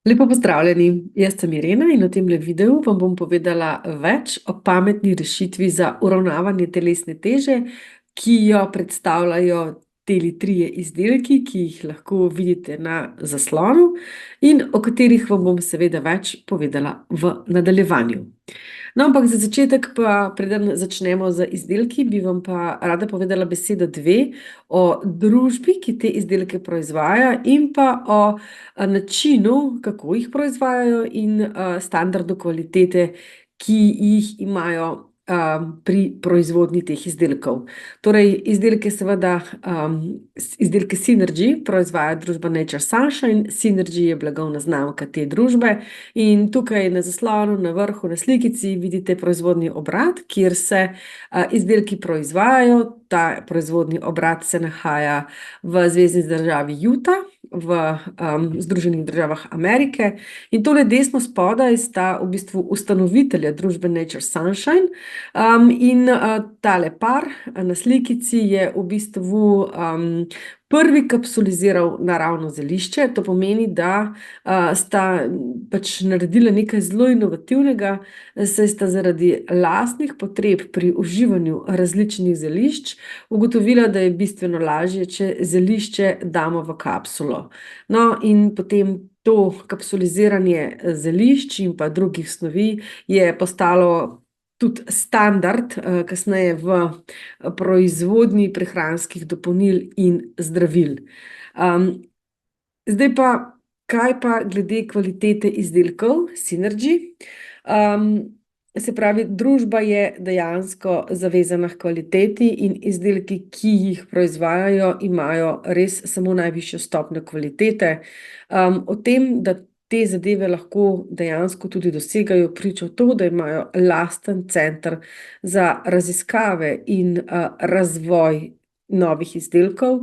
Lepo pozdravljeni, jaz sem Irena in v tem videu vam bom povedala več o pametni rešitvi za uravnavanje telesne teže, ki jo predstavljajo teli trije izdelki, ki jih lahko vidite na zaslonu in o katerih vam bom seveda več povedala v nadaljevanju. No, ampak za začetek pa, preden začnemo z izdelki, bi vam pa rada povedala besedo dve o družbi, ki te izdelke proizvaja in pa o načinu, kako jih proizvajajo in standardu kvalitete, ki jih imajo pri proizvodnji teh izdelkov. Torej, izdelke Synergy proizvaja družba Nature Sunshine. Synergy je blagovna znamka te družbe in tukaj na zaslonu, na vrhu, na slikici vidite proizvodni obrat, kjer se izdelki proizvajajo. Ta proizvodni obrat se nahaja v zvezni državi Utah, v Združenih državah Amerike. In tole desno spodaj sta v bistvu ustanovitelja družbe Nature Sunshine. In tale par na slikici je v bistvu prvi kapsuliziral naravno zelišče. To pomeni, da sta pač naredila nekaj zelo inovativnega, saj sta zaradi lastnih potreb pri uživanju različnih zelišč ugotovila, da je bistveno lažje, če zelišče damo v kapsulo. No, in potem to kapsuliziranje zelišč in pa drugih snovi je postalo tudi standard kasneje v proizvodnji prehranskih dopolnil in zdravil. Zdaj pa, kaj pa glede kvalitete izdelkov Synergy? Se pravi, družba je dejansko zavezana h kvaliteti in izdelki, ki jih proizvajajo, imajo res samo najvišjo stopnjo kvalitete. O tem, da te zadeve lahko dejansko tudi dosegajo, priča to, da imajo lasten center za raziskave in razvoj novih izdelkov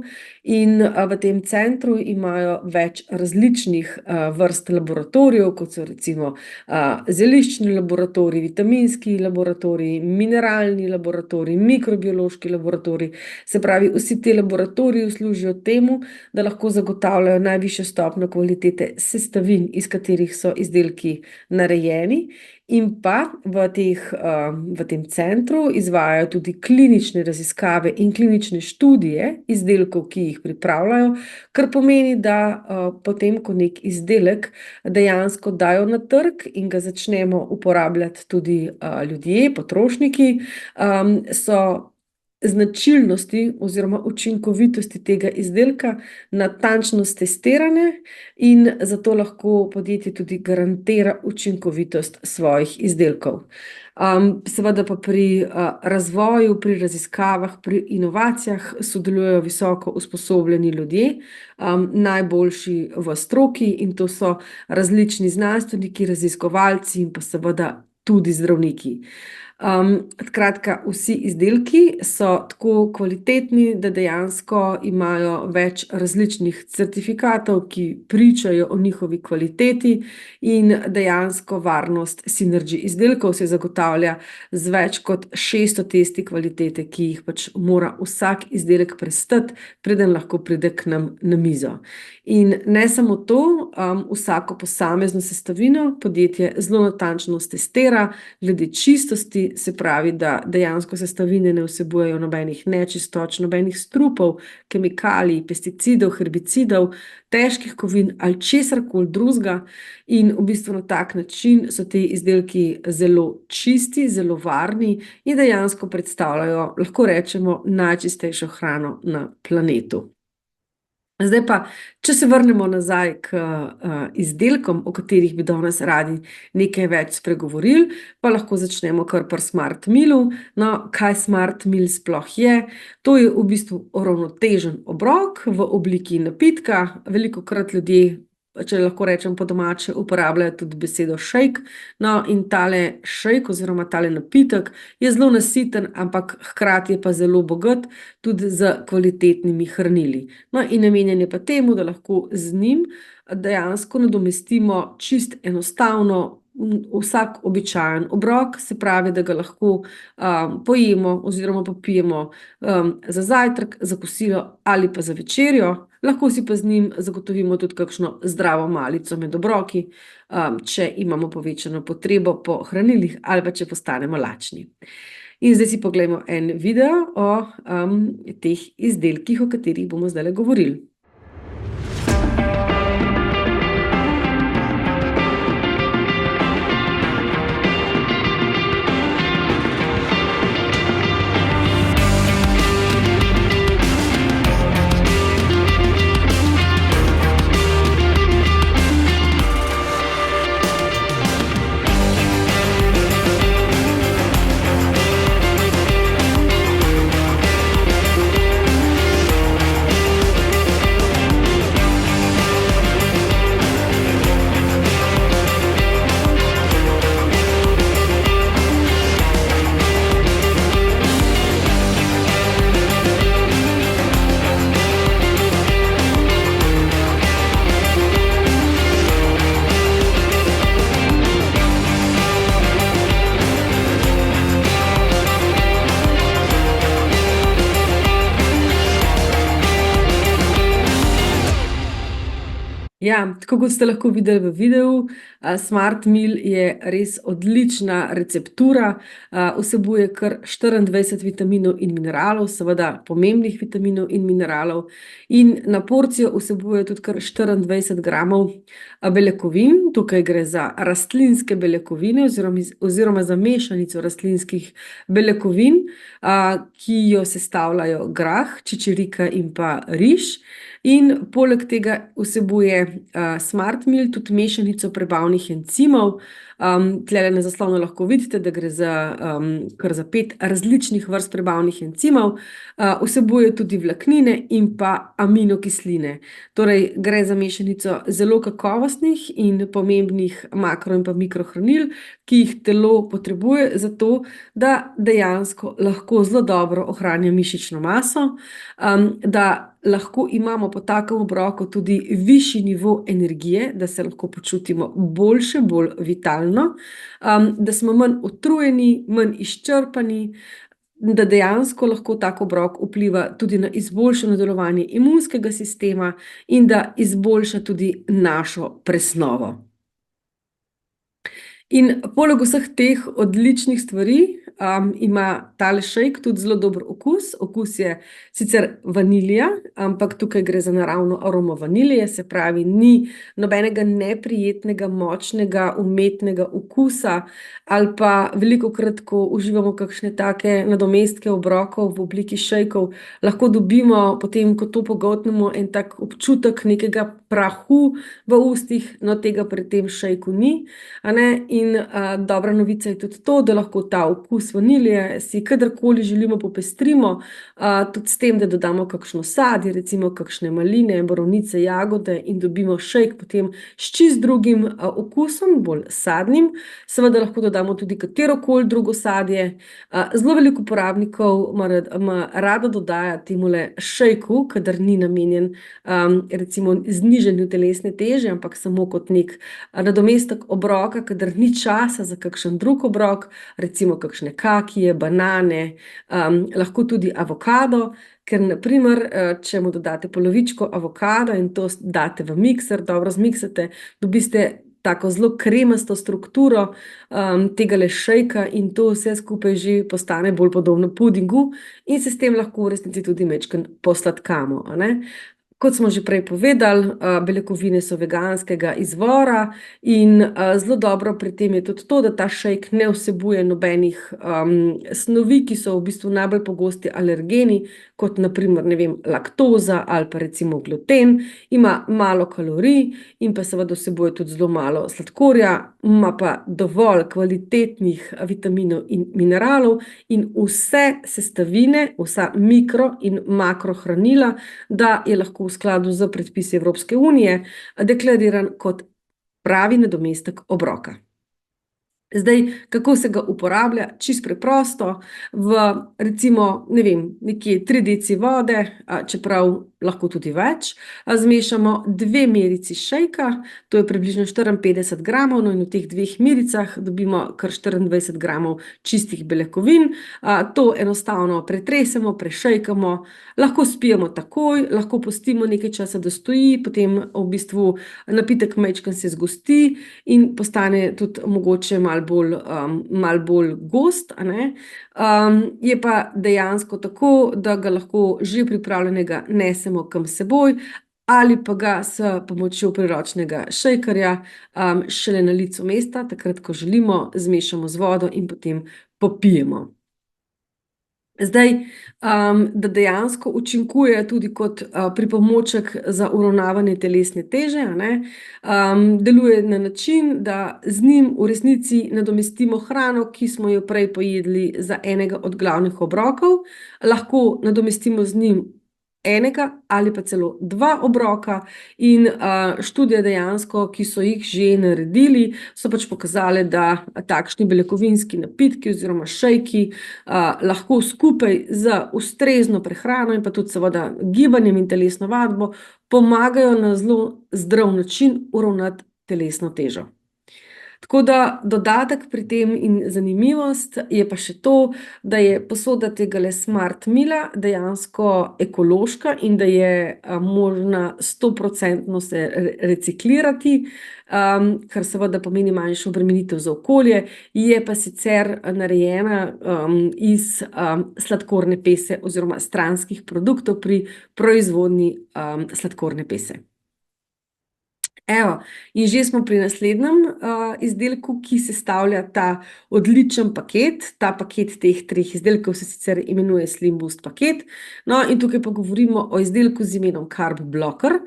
in v tem centru imajo več različnih vrst laboratorijev, kot so recimo zeliščni laboratorij, vitaminski laboratorij, mineralni laboratorij, mikrobiološki laboratorij. Se pravi, vsi ti laboratoriji služijo temu, da lahko zagotavljajo najvišjo stopnjo kvalitete sestavin, iz katerih so izdelki narejeni. In pa v tem centru izvajajo tudi klinične raziskave in klinične študije izdelkov, ki jih pripravljajo, kar pomeni, da potem, ko nek izdelek dejansko dajo na trg in ga začnemo uporabljati tudi ljudje, potrošniki, so značilnosti oziroma učinkovitosti tega izdelka natančno stestirane in zato lahko podjetje tudi garantira učinkovitost svojih izdelkov. Seveda pa pri razvoju, pri raziskavah, pri inovacijah sodelujejo visoko usposobljeni ljudje, najboljši v stroki, in to so različni znanstveniki, raziskovalci in pa seveda tudi zdravniki. Skratka, vsi izdelki so tako kvalitetni, da dejansko imajo več različnih certifikatov, ki pričajo o njihovi kvaliteti, in dejansko varnost Synergy izdelkov se zagotavlja z več kot 600 testi kvalitete, ki jih pač mora vsak izdelek prestati, preden lahko pride k nam na mizo. In ne samo to, vsako posamezno sestavino podjetje zelo natančno stestira glede čistosti. Se pravi, da dejansko sestavine ne vsebujejo nobenih nečistoč, nobenih strupov, kemikalij, pesticidov, herbicidov, težkih kovin ali česarkoli drugega. In v bistvu na tak način so ti izdelki zelo čisti, zelo varni in dejansko predstavljajo, lahko rečemo, najčistejšo hrano na planetu. Zdaj pa, če se vrnemo nazaj k izdelkom, o katerih bi danes radi nekaj več spregovorili, pa lahko začnemo kar pri Smart Mealu. No, kaj Smart Meal sploh je? To je v bistvu uravnotežen obrok v obliki napitka. Velikokrat ljudje, če lahko rečem po domače, uporabljajo tudi besedo shake. No, in tale shake oziroma tale napitek je zelo nasiten, ampak hkrati je pa zelo bogat tudi z kvalitetnimi hranili. No, in namenjen je pa temu, da lahko z njim dejansko nadomestimo čist enostavno vsak običajen obrok, se pravi, da ga lahko pojemo oziroma popijemo za zajtrk, za kosilo ali pa za večerjo. Lahko si pa z njim zagotovimo tudi kakšno zdravo malico med obroki, če imamo povečano potrebo po hranilih ali pa če postanemo lačni. In zdaj si poglejmo en video o teh izdelkih, o katerih bomo zdaj govorili. Ja, tako kot ste lahko videli v videu, SmartMill je res odlična receptura, vsebuje kar 24 vitaminov in mineralov, seveda pomembnih vitaminov in mineralov, in na porcijo vsebuje tudi kar 24 gramov beljakovin. Tukaj gre za rastlinske beljakovine oziroma za mešanico rastlinskih beljakovin, ki jo sestavljajo grah, čičerika in pa riž. In poleg tega vsebuje SmartMill tudi mešanico prebavnih encimov. Tlele na zaslonu lahko vidite, da gre kar za 5 različnih vrst prebavnih encimov. Vsebuje tudi vlaknine in pa aminokisline. Torej gre za mešanico zelo kakovostnih in pomembnih makro- in pa mikrohranil, ki jih telo potrebuje za to, da dejansko lahko zelo dobro ohranja mišično maso, da lahko imamo po takem obroku tudi višji nivo energije, da se lahko počutimo boljše, bolj vitalno, da smo manj utrujeni, manj izčrpani, da dejansko lahko tak obrok vpliva tudi na izboljšano delovanje imunskega sistema in da izboljša tudi našo presnovo. In poleg vseh teh odličnih stvari ima tale šejk tudi zelo dober okus. Okus je sicer vanilija, ampak tukaj gre za naravno aromo vanilije, se pravi, ni nobenega neprijetnega, močnega, umetnega okusa, ali pa velikokrat, ko uživamo kakšne take nadomestke obrokov v obliki šejkov, lahko dobimo potem, ko to pogoltnemo, en tak občutek nekega prahu v ustih, no tega pri tem šejku ni, In dobra novica je tudi to, da lahko ta okus vanilije si kadarkoli želimo popestrimo, tudi s tem, da dodamo kakšno sadje, recimo kakšne maline, borovnice, jagode in dobimo šejk potem s čist drugim okusom, bolj sadnim. Seveda lahko dodamo tudi katerokoli drugo sadje. Zelo veliko uporabnikov ima rado dodaja temule šejku, kadar ni namenjen recimo znižanju telesne teže, ampak samo kot nek nadomestek obroka, kadar ni časa za kakšen drug obrok, recimo kakšne kakije, banane, lahko tudi avokado, ker na primer, če mu dodate polovičko avokada in to date v mikser, dobro zmiksate, dobite tako zelo kremasto strukturo tegale šejka in to vse skupaj že postane bolj podobno pudingu in se s tem lahko v resnici tudi majčkeno posladkamo, Kot smo že prej povedali, beljakovine so veganskega izvora in zelo dobro pri tem je tudi to, da ta šejk ne vsebuje nobenih snovi, ki so v bistvu najbolj pogosti alergeni, kot na primer, laktoza ali pa recimo gluten, ima malo kalorij in pa seveda vsebuje tudi zelo malo sladkorja, ima pa dovolj kvalitetnih vitaminov in mineralov in vse sestavine, vsa mikro- in makrohranila, da je lahko v skladu z predpisi Evropske unije deklariran kot pravi nadomestek obroka. Zdaj, kako se ga uporablja? Čisto preprosto, v recimo, nekje 3 deci vode, čeprav lahko tudi več. Zmešamo 2 merici šejka, to je približno 54 gramov, no in v teh 2 mericah dobimo kar 24 gramov čistih beljakovin. To enostavno pretresemo, prešejkamo, lahko spijemo takoj, lahko pustimo nekaj časa, da stoji, potem v bistvu napitek majčkeno se zgosti in postane tudi mogoče malo bolj gost, a ne. Je pa dejansko tako, da ga lahko že pripravljenega nesemo kam s seboj ali pa ga s pomočjo priročnega šejkarja šele na licu mesta, takrat, ko želimo, zmešamo z vodo in potem popijemo. Zdaj, da dejansko učinkuje tudi kot pripomoček za uravnavanje telesne teže, a ne, deluje na način, da z njim v resnici nadomestimo hrano, ki smo jo prej pojedli za enega od glavnih obrokov, lahko nadomestimo z njim enega ali pa celo 2 obroka in študije dejansko, ki so jih že naredili, so pač pokazale, da takšni beljakovinski napitki oziroma šejki lahko skupaj z ustrezno prehrano in pa tudi seveda gibanjem in telesno vadbo pomagajo na zelo zdrav način uravnati telesno težo. Tako da dodatek pri tem in zanimivost je pa še to, da je posoda tegale Smart Mila dejansko ekološka in da je možna 100% se reciklirati, kar seveda pomeni manjšo obremenitev za okolje, je pa sicer narejena iz sladkorne pese oziroma stranskih produktov pri proizvodnji sladkorne pese. Evo, in že smo pri naslednjem izdelku, ki sestavlja ta odličen paket. Ta paket teh 3 izdelkov se sicer imenuje Slim Boost paket. No, in tukaj pa govorimo o izdelku z imenom Carb Blocker.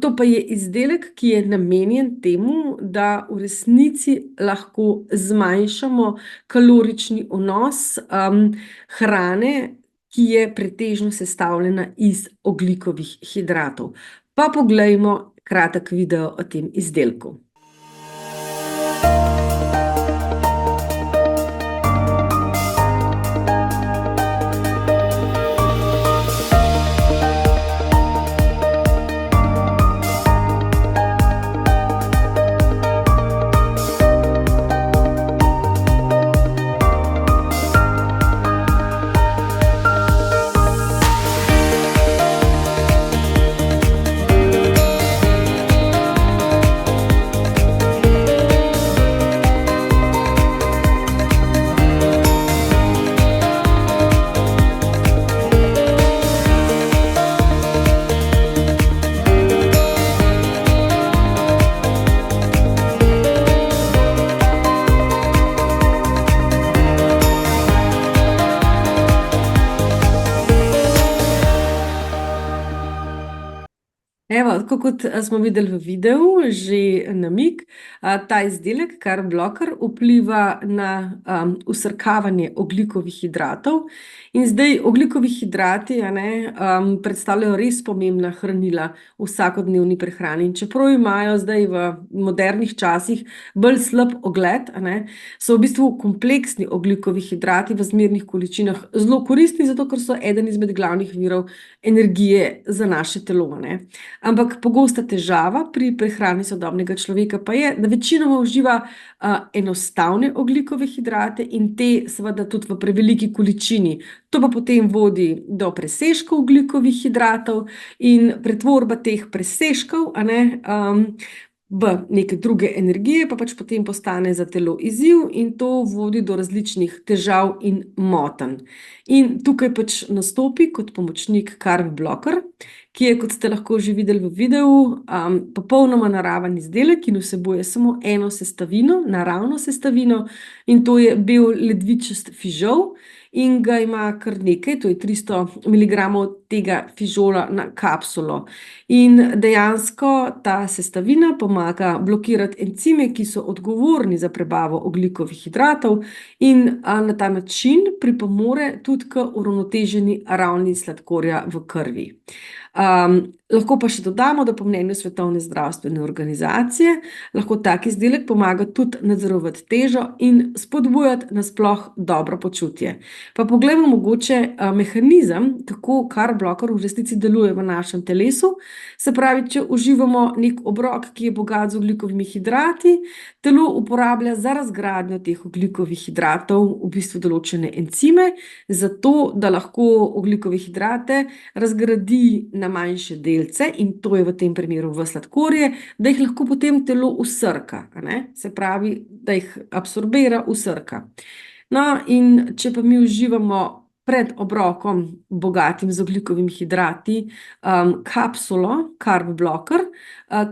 To pa je izdelek, ki je namenjen temu, da v resnici lahko zmanjšamo kalorični vnos hrane, ki je pretežno sestavljena iz ogljikovih hidratov. Pa poglejmo kratek video o tem izdelku. Evo, tako kot smo videli v videu, že namig, ta izdelek, Carb Blocker, vpliva na vsrkavanje ogljikovih hidratov. In zdaj ogljikovi hidrati, predstavljajo res pomembna hranila v vsakodnevni prehrani. In čeprav imajo zdaj v modernih časih bolj slab ogled, so v bistvu kompleksni ogljikovi hidrati v zmernih količinah zelo koristni, zato ker so eden izmed glavnih virov energije za naše telo, Ampak pogosta težava pri prehrani sodobnega človeka pa je, da večinoma uživa enostavne ogljikove hidrate in te seveda tudi v preveliki količini. To pa potem vodi do presežkov ogljikovih hidratov in pretvorba teh presežkov, v neke druge energije, pa pač potem postane za telo izziv in to vodi do različnih težav in motenj. In tukaj pač nastopi kot pomočnik Carb Blocker, ki je, kot ste lahko že videli v videu, popolnoma naraven izdelek in vsebuje samo eno sestavino, naravno sestavino, in to je bel ledvičast fižol. In ga ima kar nekaj, to je 300 miligramov tega fižola na kapsulo. In dejansko ta sestavina pomaga blokirati encime, ki so odgovorni za prebavo ogljikovih hidratov in na ta način pripomore tudi k uravnoteženi ravni sladkorja v krvi. Lahko pa še dodamo, da po mnenju Svetovne zdravstvene organizacije lahko tak izdelek pomaga tudi nadzorovati težo in spodbujati nasploh dobro počutje. Pa poglejmo mogoče mehanizem, kako carb blocker v resnici deluje v našem telesu. Se pravi, če uživamo nek obrok, ki je bogat z ogljikovimi hidrati, telo uporablja za razgradnjo teh ogljikovih hidratov v bistvu določene encime, zato da lahko ogljikove hidrate razgradi na manjše delce, in to je v tem primeru v sladkorje, da jih lahko potem telo usrka, se pravi, da jih absorbira, usrka. No, in če pa mi uživamo pred obrokom bogatim z ogljikovimi hidrati kapsulo Carb Blocker,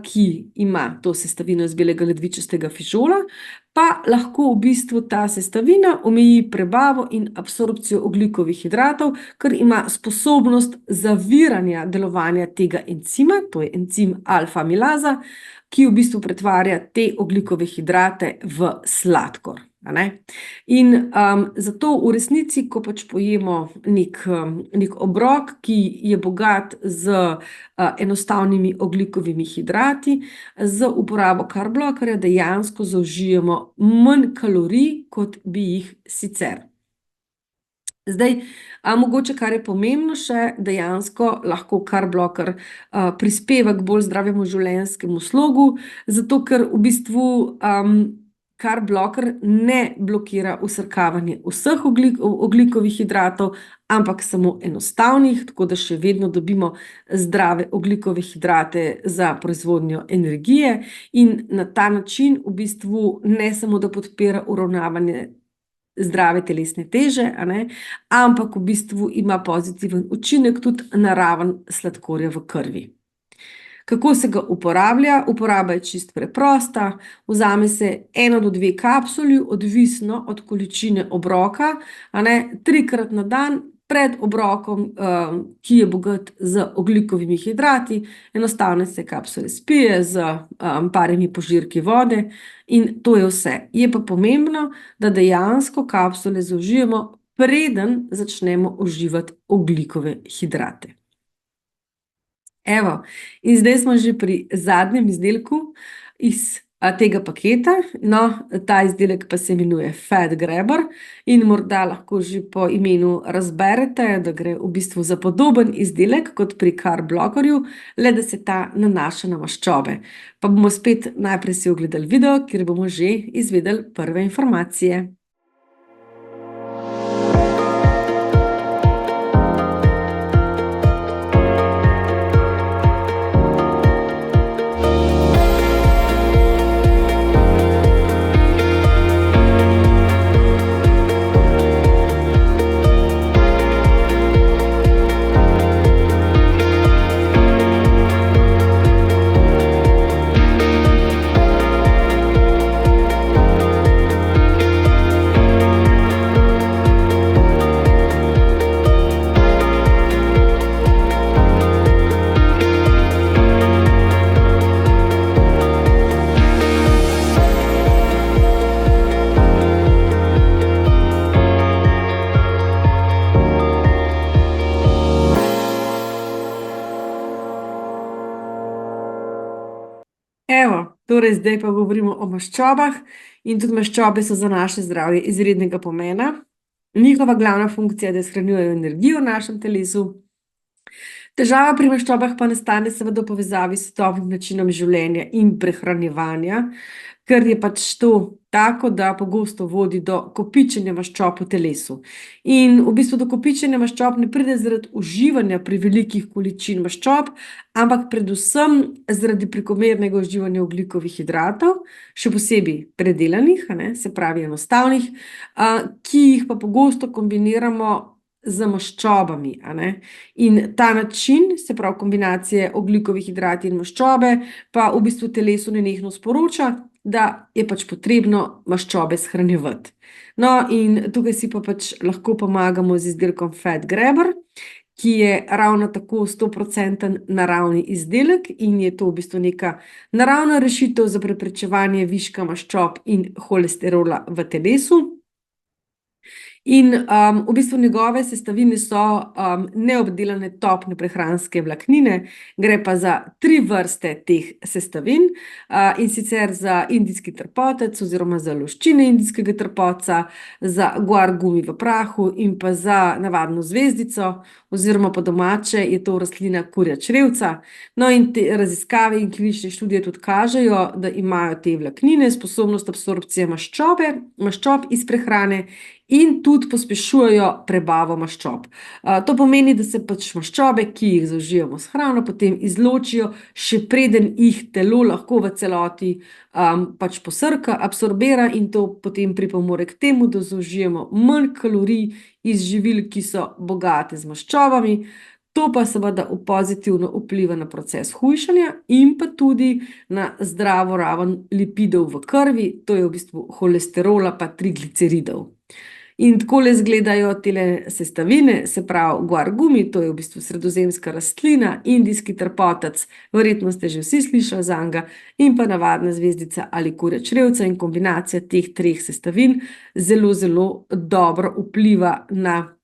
ki ima to sestavino iz belega ledvičastega fižola, pa lahko v bistvu ta sestavina omeji prebavo in absorpcijo ogljikovih hidratov, ker ima sposobnost zaviranja delovanja tega encima, to je encim alfa-amilaza, ki v bistvu pretvarja te ogljikove hidrate v sladkor. In zato v resnici, ko pač pojemo nek obrok, ki je bogat z enostavnimi ogljikovimi hidrati, z uporabo carb blockerja dejansko zaužijemo manj kalorij, kot bi jih sicer. Zdaj, mogoče, kar je pomembno še, dejansko lahko carb blocker prispeva k bolj zdravemu življenjskemu slogu, zato ker v bistvu carb blocker ne blokira vsrkavanje vseh ogljikovih hidratov, ampak samo enostavnih, tako da še vedno dobimo zdrave ogljikove hidrate za proizvodnjo energije, in na ta način v bistvu ne samo, da podpira uravnavanje zdrave telesne teže, ampak v bistvu ima pozitiven učinek tudi na raven sladkorja v krvi. Kako se ga uporablja? Uporaba je čisto preprosta. Vzame se 1 do 2 kapsuli, odvisno od količine obroka, 3-krat na dan pred obrokom, ki je bogat z ogljikovimi hidrati. Enostavno se kapsule spije z parimi požirki vode in to je vse. Je pa pomembno, da dejansko kapsule zaužijemo, preden začnemo uživati ogljikove hidrate. Evo, in zdaj smo že pri zadnjem izdelku iz tega paketa. No, ta izdelek pa se imenuje Fat Grabber in morda lahko že po imenu razberete, da gre v bistvu za podoben izdelek kot pri carb blockerju, le da se ta nanaša na maščobe. Pa bomo spet najprej si ogledali video, kjer bomo že izvedeli prve informacije. Evo, torej zdaj pa govorimo o maščobah, in tudi maščobe so za naše zdravje izrednega pomena. Njihova glavna funkcija je, da shranjujejo energijo v našem telesu. Težava pri maščobah pa nastane seveda v povezavi s svetovnim načinom življenja in prehranjevanja, ker je pač to tako, da pogosto vodi do kopičenja maščob v telesu. In v bistvu do kopičenja maščob ne pride zaradi uživanja prevelikih količin maščob, ampak predvsem zaradi prekomernega uživanja ogljikovih hidratov, še posebej predelanih, se pravi enostavnih, ki jih pa pogosto kombiniramo z maščobami, In ta način, se pravi kombinacije ogljikovih hidratov in maščobe, pa v bistvu telesu nenehno sporoča, da je pač potrebno maščobe shranjevati. No, in tukaj si pa pač lahko pomagamo z izdelkom Fat Grabber, ki je ravno tako 100% naravni izdelek in je to v bistvu neka naravna rešitev za preprečevanje viška maščob in holesterola v telesu. In v bistvu njegove sestavine so neobdelane topne prehranske vlaknine, gre pa za 3 vrste teh sestavin, in sicer za indijski trpotec oziroma za luščine indijskega trpotca, za guar gumi v prahu in pa za navadno zvezdico, oziroma po domače je to rastlina kurja črevca. No, in te raziskave in klinične študije tudi kažejo, da imajo te vlaknine sposobnost absorpcije maščob iz prehrane in tudi pospešujejo prebavo maščob. To pomeni, da se pač maščobe, ki jih zaužijemo s hrano, potem izločijo, še preden jih telo lahko v celoti pač posrka, absorbira, in to potem pripomore k temu, da zaužijemo manj kalorij iz živil, ki so bogate z maščobami. To pa seveda pozitivno vpliva na proces hujšanja in pa tudi na zdravo raven lipidov v krvi, to je v bistvu holesterola pa trigliceridov. In takole izgledajo tele sestavine, se pravi guar gumi, to je v bistvu sredozemska rastlina, indijski trpotec, verjetno ste že vsi slišali zanj, in pa navadna zvezdica ali kurja črevca, in kombinacija teh 3 sestavin zelo, zelo dobro vpliva na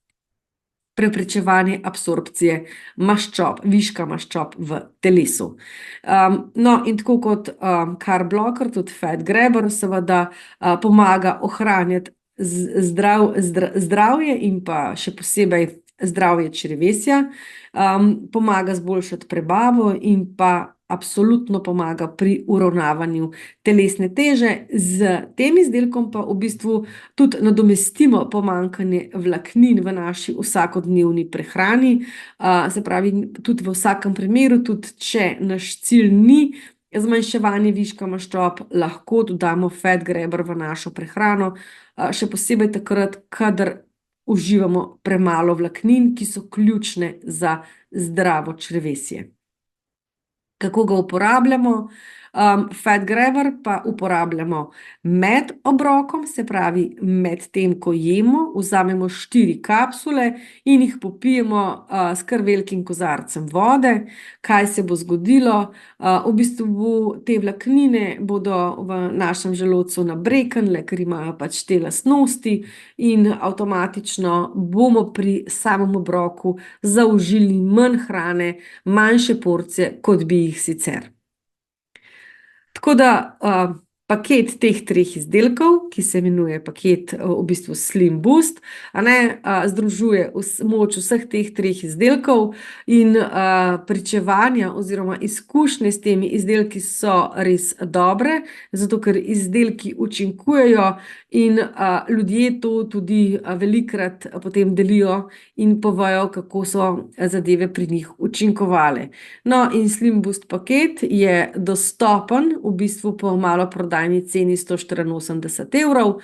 preprečevanje absorpcije maščob, viška maščob v telesu. No, in tako kot carb blocker, tudi fat grabber seveda pomaga ohranjati zdravje in pa še posebej zdravje črevesja, pomaga zboljšati prebavo in pa absolutno pomaga pri uravnavanju telesne teže. Z tem izdelkom pa v bistvu tudi nadomestimo pomanjkanje vlaknin v naši vsakodnevni prehrani. Se pravi, tudi v vsakem primeru, tudi če naš cilj ni zmanjševanje viška maščob, lahko dodamo fat grabber v našo prehrano, še posebej takrat, kadar uživamo premalo vlaknin, ki so ključne za zdravo črevesje. Kako ga uporabljamo? Fat grabber pa uporabljamo med obrokom, se pravi med tem, ko jemo, vzamemo 4 kapsule in jih popijemo s kar velikim kozarcem vode. Kaj se bo zgodilo? V bistvu te vlaknine bodo v našem želodcu nabreknile, ker imajo pač te lastnosti, in avtomatično bomo pri samem obroku zaužili manj hrane, manjše porcije, kot bi jih sicer. Tako da paket teh 3 izdelkov, ki se imenuje paket v bistvu Slim Boost, združuje moč vseh teh 3 izdelkov, in pričevanja oziroma izkušnje s temi izdelki so res dobre, zato ker izdelki učinkujejo in ljudje to tudi velikokrat potem delijo in povejo, kako so zadeve pri njih učinkovale. No, in Slim Boost paket je dostopen v bistvu po maloprodajni ceni 184 €.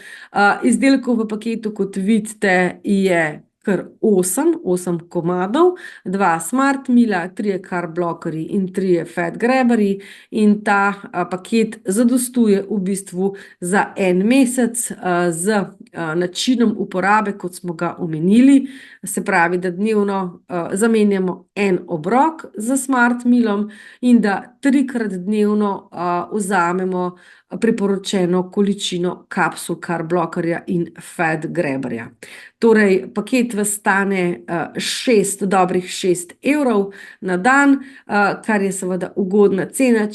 Izdelkov v paketu, kot vidite, je kar 8 komadov, 2 Smart Meala, 3 carb blockerji in 3 fat grabberji, in ta paket zadostuje v bistvu za 1 mesec z načinom uporabe, kot smo ga omenili. Se pravi, da dnevno zamenjamo 1 obrok z Smart Mealom in da 3-krat dnevno vzamemo priporočeno količino kapsul carb blockerja in fat grabberja. Torej, paket vas stane dobrih 6 € na dan, kar je seveda ugodna cena,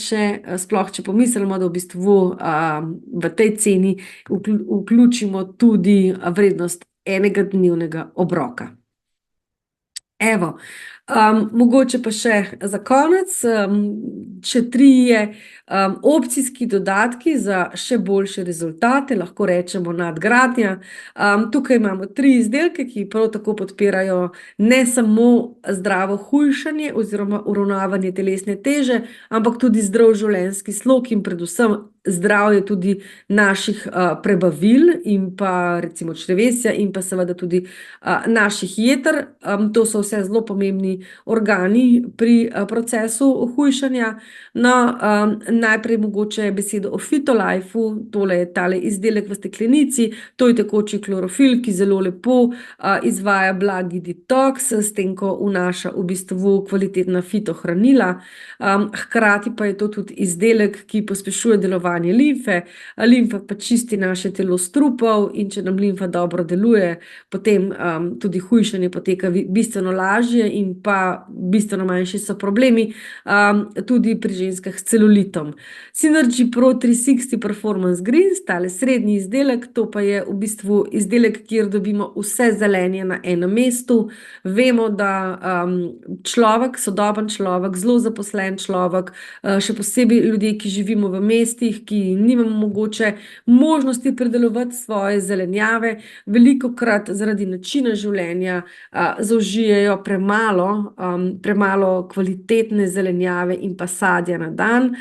sploh če pomislimo, da v bistvu v tej ceni vključimo tudi vrednost enega dnevnega obroka. Evo, mogoče pa še za konec, še 3 opcijski dodatki za še boljše rezultate, lahko rečemo nadgradnja. Tukaj imamo 3 izdelke, ki prav tako podpirajo ne samo zdravo hujšanje oziroma uravnavanje telesne teže, ampak tudi zdrav življenjski slog in predvsem zdravje tudi naših prebavil in pa recimo črevesja in pa seveda tudi naših jeter. To so vse zelo pomembni glavni organi pri procesu hujšanja. No, najprej mogoče besedo o Fitolifeu. Tole je tale izdelek v steklenici, to je tekoči klorofil, ki zelo lepo izvaja blagi detoks, s tem, ko vnaša v bistvu kvalitetna fitohranila. Hkrati pa je to tudi izdelek, ki pospešuje delovanje limfe. Limfa pa čisti naše telo strupov in če nam limfa dobro deluje, potem tudi hujšanje poteka bistveno lažje in pa bistveno manjši so problemi, tudi pri ženskah s celulitom. Synergy Pro 360 Performance Greens, tale srednji izdelek, to pa je v bistvu izdelek, kjer dobimo vse zelenje na enem mestu. Vemo, da človek, sodoben človek, zelo zaposlen človek, še posebej ljudje, ki živimo v mestih, ki nimamo mogoče možnosti pridelovati svoje zelenjave, velikokrat zaradi načina življenja zaužijejo premalo kvalitetne zelenjave in pa sadja na dan.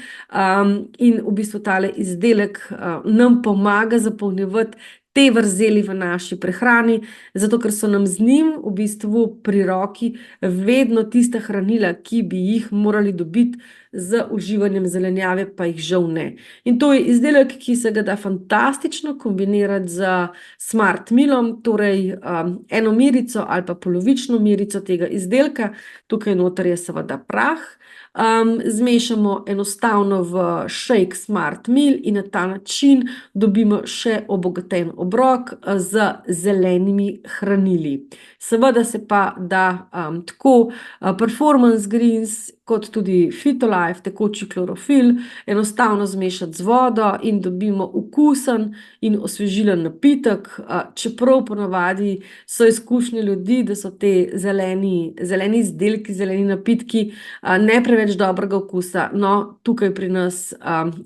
In v bistvu tale izdelek nam pomaga zapolnjevati te vrzeli v naši prehrani, zato ker so nam z njim v bistvu pri roki vedno tista hranila, ki bi jih morali dobiti z uživanjem zelenjave, pa jih žal ne. In to je izdelek, ki se ga da fantastično kombinirati z Smart Mealom, torej eno merico ali pa polovično merico tega izdelka. Tukaj noter je seveda prah. Zmešamo enostavno v shake Smart Meal in na ta način dobimo še obogaten obrok z zelenimi hranili. Seveda se pa da tako Performance Greens kot tudi Fitolife, tekoči klorofil, enostavno zmešati z vodo in dobimo okusen in osvežilen napitek, čeprav ponavadi so izkušnje ljudi, da so te zeleni izdelki, zeleni napitki ne preveč dobrega okusa. No, tukaj pri nas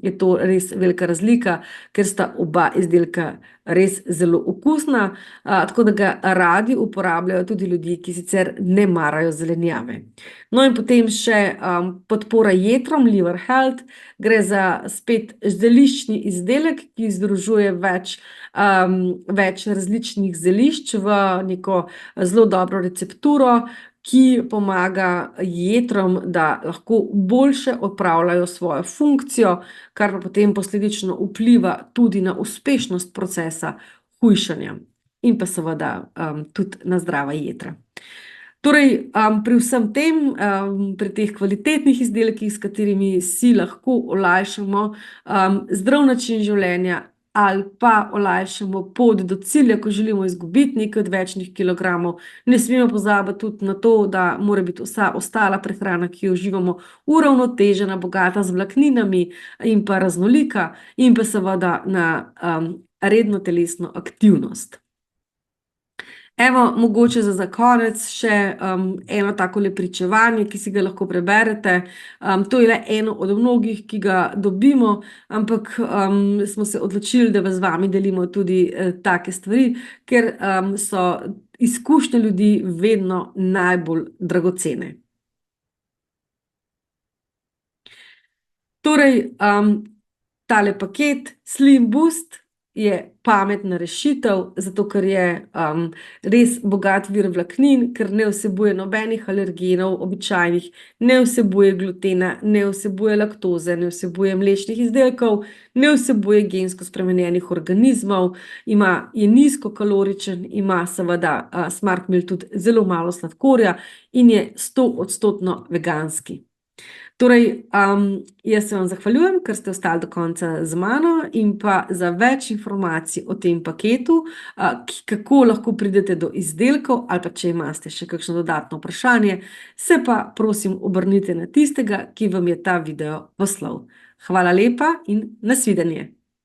je to res velika razlika, ker sta oba izdelka res zelo okusna, tako da ga radi uporabljajo tudi ljudje, ki sicer ne marajo zelenjave. No in potem še podpora jetrom, Liver Health. Gre za spet zeliščni izdelek, ki združuje več različnih zelišč v neko zelo dobro recepturo, ki pomaga jetrom, da lahko boljše opravljajo svojo funkcijo, kar pa potem posledično vpliva tudi na uspešnost procesa hujšanja in pa seveda tudi na zdrava jetra. Torej, pri vsem tem, pri teh kvalitetnih izdelkih, s katerimi si lahko olajšamo zdrav način življenja ali pa olajšamo pot do cilja, ko želimo izgubiti nekaj odvečnih kilogramov, ne smemo pozabiti tudi na to, da mora biti vsa ostala prehrana, ki jo uživamo, uravnotežena, bogata z vlakninami in pa raznolika in pa seveda na redno telesno aktivnost. Evo, mogoče za konec še eno takole pričevanje, ki si ga lahko preberete. To je le eno od mnogih, ki ga dobimo, ampak smo se odločili, da z vami delimo tudi take stvari, ker so izkušnje ljudi vedno najbolj dragocene. Torej, tale paket Slim Boost je pametna rešitev, zato ker je res bogat vir vlaknin, ker ne vsebuje nobenih alergenov običajnih, ne vsebuje glutena, ne vsebuje laktoze, ne vsebuje mlečnih izdelkov, ne vsebuje gensko spremenjenih organizmov, je nizkokaloričen, ima seveda Smart Meal tudi zelo malo sladkorja in je 100% veganski. Torej, jaz se vam zahvaljujem, ker ste ostali do konca z mano in pa za več informacij o tem paketu, kako lahko pridete do izdelkov ali pa če imate še kakšno dodatno vprašanje, se pa prosim obrnite na tistega, ki vam je ta video poslal. Hvala lepa in nasvidenje.